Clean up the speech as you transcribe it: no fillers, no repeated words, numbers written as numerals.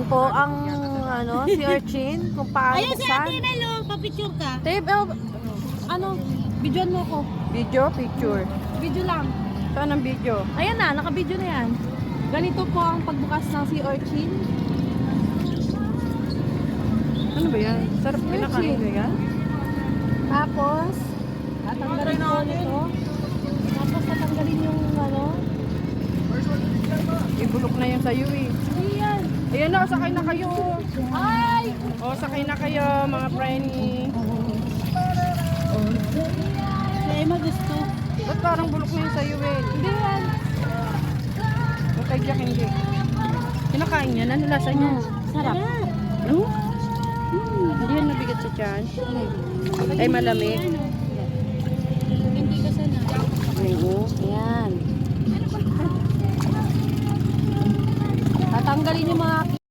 po ang si urchin kung paano Ayun si buksan. Ate Nelo, papicture ka. Tape, Videoan mo ko. video, picture. Video lang. Saan ang video? Ayan na, naka-video na yan. Ganito po ang pagbukas ng sea urchin. Ano ba yan? Sarap kinakain ba yan? Tapos, tatanggalin po nito. Tapos tatanggalin yung Ibulok na yan sa'yo eh. Hindi yan. Ayan na, sakay na kayo. Ay! O, sakay na kayo mga preni. Si Emma gusto. Ba't parang bulok na yan sa'yo eh? Hindi yan. Ba't kay Jack hindi? Kinakain niya? Ano lasa niya? Sarap. Ano? Hindi yan nabigat sa tiyan. Ay malamig. Hindi ka sana. Oo. Ayan. Tatanggalin yung mga